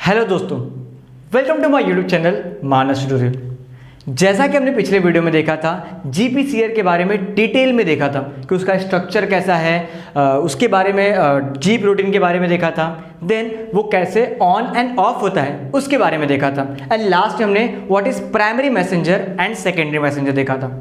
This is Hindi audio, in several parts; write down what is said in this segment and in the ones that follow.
हेलो दोस्तों, welcome to my YouTube channel Manas tutorial. जैसा कि हमने पिछले वीडियो में देखा था, जीपीसीआर के बारे में डिटेल में देखा था कि उसका स्ट्रक्चर कैसा है, उसके बारे में जी प्रोटीन के बारे में देखा था, देन वो कैसे ऑन एंड ऑफ होता है उसके बारे में देखा था, एंड लास्ट में हमने what is primary messenger and secondary messenger देखा था।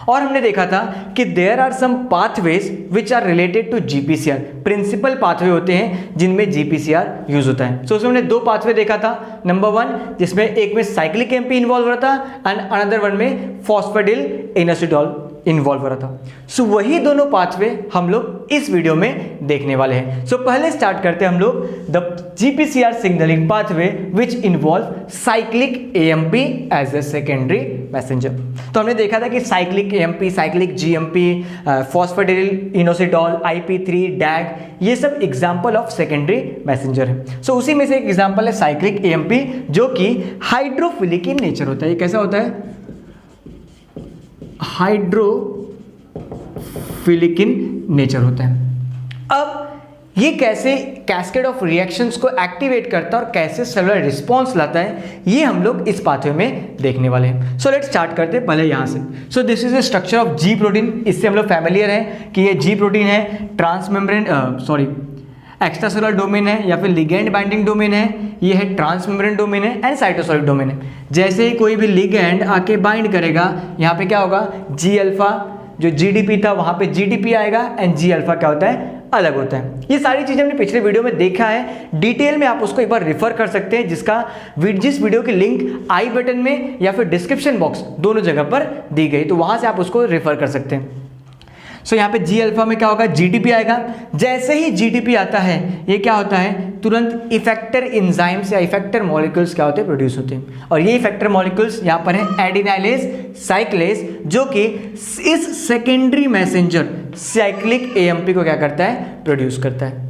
और हमने देखा था कि there are some pathways which are related to GPCR. Principal pathway होते हैं जिनमें जीपीसीआर यूज होता है। सो उसमें हमने दो पाथवे देखा था। नंबर वन, जिसमें एक में साइक्लिक एमपी इन्वॉल्व हो रहा था एंड अनदर वन में फॉस्फेटिल इनोसिटॉल इन्वॉल्व हो रहा था। सो वही दोनों पाथवे हम लोग इस वीडियो में देखने वाले हैं। सो पहले स्टार्ट करते हैं हम लोग the GPCR signalling pathway which involve cyclic AMP as a secondary messenger. तो हमने देखा था कि cyclic AMP, cyclic GMP, phosphatidyl inositol, IP3, DAG, ये सब एग्जाम्पल ऑफ सेकेंडरी मैसेंजर है। सो उसी में से एक एग्जाम्पल है साइक्लिक एएमपी, जो कि हाइड्रोफिलिक इन नेचर होता है। ये कैसा होता है? हाइड्रोफिलिक इन नेचर होता है। अब ये कैसे कैस्केड ऑफ रिएक्शंस को एक्टिवेट करता है और कैसे सेलुलर रिस्पॉन्स लाता है, ये हम लोग इस पाथवे में देखने वाले हैं। सो लेट्स स्टार्ट करते हैं पहले यहाँ से। So this is the structure of ji protein. इससे हम लोग फैमिलियर हैं कि ये जी प्रोटीन है, ट्रांसमेम्ब्रेन एक्स्ट्रासेलुलर डोमेन है या फिर लिगेंड बाइंडिंग डोमेन है, ये है ट्रांसमेम्ब्रेन डोमेन है एंड साइटोसोलिक डोमेन है। जैसे ही कोई भी लिगेंड आके बाइंड करेगा, यहाँ पे क्या होगा, जी अल्फा जो जीडीपी था वहाँ पे जीडीपी आएगा एंड जी अल्फा क्या होता है, अलग होता है। ये सारी चीज़ें हमने पिछले वीडियो में देखा है, डिटेल में आप उसको एक बार रेफर कर सकते हैं, जिस वीडियो की लिंक आई बटन में या फिर डिस्क्रिप्शन बॉक्स दोनों जगह पर दी गई, तो वहाँ से आप उसको रेफर कर सकते हैं। सो यहाँ पे जी अल्फा में क्या होगा, जीडीपी आएगा। जैसे ही जीडीपी आता है, ये क्या होता है, तुरंत इफेक्टर एंजाइम्स या इफेक्टर मॉलिक्यूल्स क्या होते हैं, प्रोड्यूस होते हैं। और ये इफेक्टर मॉलिक्यूल्स यहाँ पर है एडिनाइलेज, साइक्लेज, जो कि इस सेकेंडरी मैसेंजर साइक्लिक एएमपी को क्या करता है, प्रोड्यूस करता है।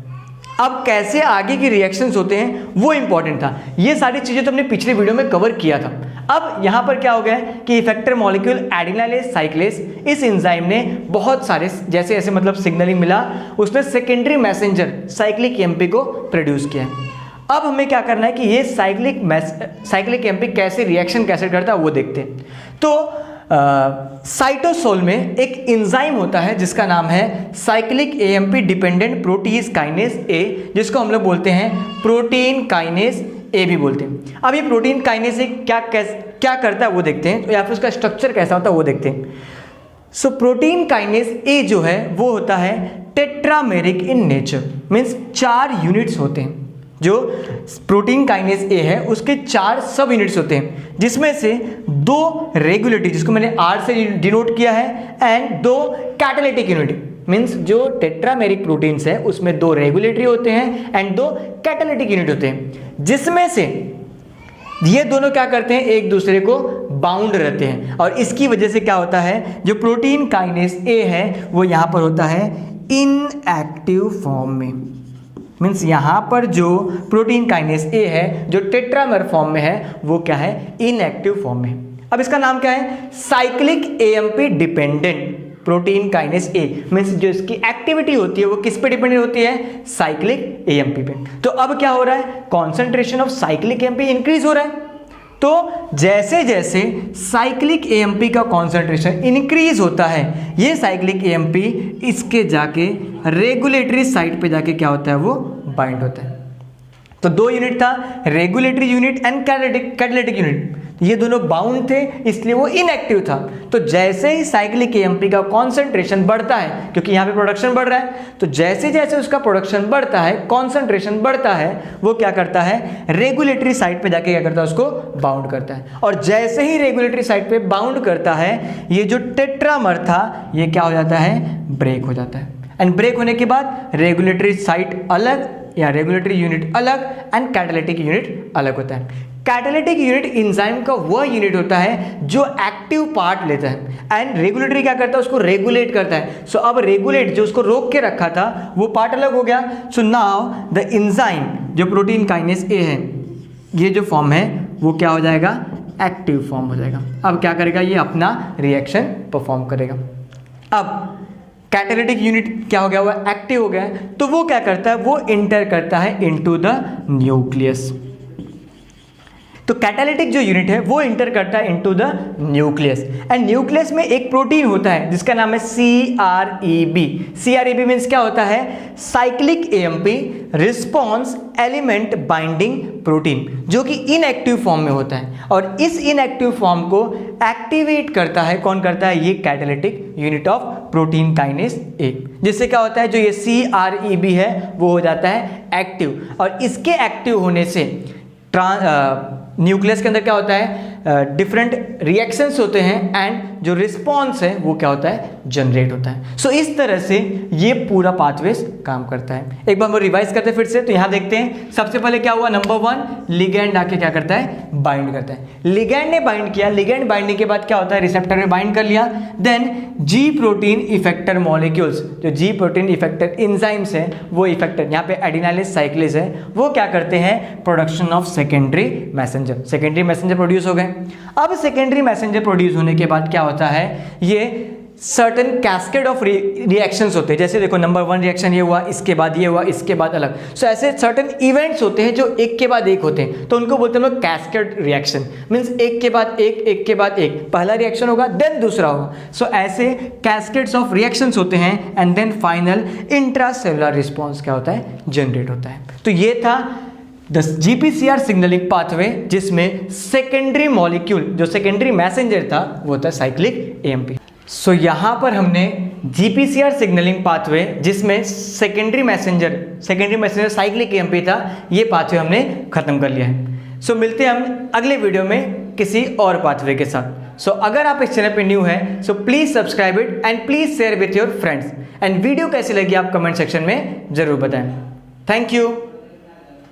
अब कैसे आगे की रिएक्शंस होते हैं वो इंपॉर्टेंट था। ये सारी चीजें तो हमने पिछले वीडियो में कवर किया था। अब यहां पर क्या हो गया है कि इफेक्टर मॉलिक्यूल एडिनाइलेज, साइक्लेज, इस एंजाइम ने बहुत सारे जैसे ऐसे मतलब सिग्नलिंग मिला, उसने सेकेंडरी मैसेंजर साइक्लिक एएमपी को प्रोड्यूस किया है। अब हमें क्या करना है कि ये साइक्लिक एएमपी कैसे रिएक्शन कैसे करता है वो देखते हैं। तो साइटोसोल में एक एंजाइम होता है जिसका नाम है cyclic AMP dependent proteases kinase A, जिसको हम लोग बोलते हैं प्रोटीन काइनेज ए भी बोलते हैं। अब ये प्रोटीन काइनेज ए क्या करता है वो देखते हैं, या फिर उसका स्ट्रक्चर कैसा होता है वो देखते हैं। सो प्रोटीन काइनेज ए जो है वो होता है tetrameric in nature, means 4 units होते हैं। जो प्रोटीन काइनेज ए है उसके 4 सब यूनिट्स होते हैं, जिसमें से 2 रेगुलेटरी, जिसको मैंने R से डिनोट किया है, एंड 2 कैटालिटिक यूनिट। मीन्स जो टेट्रामेरिक प्रोटीन्स है उसमें 2 रेगुलेटरी होते हैं एंड 2 कैटालिटिक यूनिट होते हैं, जिसमें से ये दोनों क्या करते हैं, एक दूसरे को बाउंड रहते हैं। और इसकी वजह से क्या होता है, जो प्रोटीन काइनेज ए है वो यहाँ पर होता है इनएक्टिव फॉर्म में। मीन्स यहाँ पर जो प्रोटीन काइनेज ए है जो टेट्रामेर फॉर्म में है वो क्या है, इनएक्टिव फॉर्म में है। अब इसका नाम क्या है, cyclic AMP dependent protein kinase A. Means जो इसकी एक्टिविटी होती है वो किस पे डिपेंडेंट होती है, साइक्लिक एएमपी पे। तो अब क्या हो रहा है, concentration of cyclic AMP increase हो रहा है। तो जैसे जैसे साइक्लिक एएमपी का कॉन्सेंट्रेशन इंक्रीज होता है, ये साइक्लिक एएमपी इसके जाके रेगुलेटरी साइट पे जाके क्या होता है, वो बाइंड होता है। तो 2 यूनिट था, regulatory unit and catalytic unit, ये दोनों बाउंड थे इसलिए वो इनएक्टिव था। तो जैसे ही साइक्लिक एएमपी का कॉन्सेंट्रेशन बढ़ता है, क्योंकि यहाँ पे प्रोडक्शन बढ़ रहा है, तो जैसे जैसे उसका प्रोडक्शन बढ़ता है, कॉन्सेंट्रेशन बढ़ता है, वो क्या करता है, रेगुलेटरी साइट पे जाके क्या करता है, उसको बाउंड करता है। और जैसे ही रेगुलेटरी साइट पे बाउंड करता है, ये जो टेट्रामर था ये क्या हो जाता है, ब्रेक हो जाता है। एंड ब्रेक होने के बाद रेगुलेटरी साइट अलग या रेगुलेटरी यूनिट अलग एंड कैटालिटिक यूनिट अलग होता है। कैटालिटिक यूनिट एंजाइम का वह यूनिट होता है जो एक्टिव पार्ट लेता है, एंड रेगुलेटरी क्या करता है, उसको रेगुलेट करता है। सो अब रेगुलेट जो उसको रोक के रखा था वो पार्ट अलग हो गया। सो नाउ द एंजाइम जो प्रोटीन काइनेज ए है, ये जो फॉर्म है वो क्या हो जाएगा, एक्टिव फॉर्म हो जाएगा। अब क्या करेगा, ये अपना रिएक्शन परफॉर्म करेगा। अब कैटालिटिक यूनिट क्या हो गया, हुआ एक्टिव हो गया है, तो वो क्या करता है, वो इंटर करता है इनटू द न्यूक्लियस। तो कैटालिटिक जो यूनिट है वो इंटर करता है into the nucleus, and nucleus में एक प्रोटीन होता है जिसका नाम है CREB। CREB मीन्स क्या होता है? Cyclic AMP response element binding protein, जो कि इनएक्टिव फॉर्म में होता है, और इस इनएक्टिव फॉर्म को एक्टिवेट करता है, कौन करता है? ये catalytic unit of protein kinase A। जिससे क्या होता है, जो ये CREB है वो हो जाता है एक्टिव, और इसके एक्टिव होने से न्यूक्लियस के अंदर क्या होता है? डिफरेंट रिएक्शंस होते हैं, एंड जो रिस्पॉन्स है वो क्या होता है? जनरेट होता है। सो इस तरह से ये पूरा पाथवेज काम करता है। एक बार हम रिवाइज करते हैं फिर से, तो यहाँ देखते हैं सबसे पहले क्या हुआ। नंबर 1, लिगैंड आके क्या करता है? बाइंड करता है। लिगैंड ने बाइंड किया, लिगैंड बाइंडिंग के बाद क्या होता है? रिसेप्टर में बाइंड कर लिया। Then G protein effector molecules, जो जी प्रोटीन इफेक्टर इंजाइम्स है, वो इफेक्टर यहाँ पे एडिनाइलेज साइक्लेज है, वो क्या करते हैं? Production of secondary messenger. Secondary messenger produce हो गए। अब सेकेंडरी मैसेंजर प्रोड्यूस होने के बाद क्या होता है? ये सर्टेन कैस्केड ऑफ रिएक्शंस होते हैं। जैसे देखो, नंबर 1 रिएक्शन ये हुआ, इसके बाद ये हुआ, इसके बाद अलग। सो ऐसे सर्टेन इवेंट्स होते हैं जो एक के बाद एक होते हैं, तो उनको बोलते हैं लोग कैस्केड रिएक्शन। मीन्स एक के बाद एक, एक के बाद एक, पहला रिएक्शन होगा देन दूसरा होगा। सो ऐसे कैस्केड्स ऑफ रिएक्शंस होते हैं, and then final intracellular response क्या होता है? जनरेट होता है। तो ये था GPCR सिग्नलिंग पाथवे, जिसमें सेकेंडरी मॉलिक्यूल, जो सेकेंडरी मैसेंजर था, वो था साइक्लिक AMP। सो यहाँ पर हमने GPCR सिग्नलिंग पाथवे, जिसमें सेकेंडरी मैसेंजर साइक्लिक AMP था, ये पाथवे हमने खत्म कर लिया है। सो मिलते हैं हम अगले वीडियो में किसी और पाथवे के साथ। सो अगर आप इस चैनल पे न्यू हैं, so please subscribe it and please share with your friends, and video कैसी लगी आप कमेंट सेक्शन में जरूर बताएं। Thank you.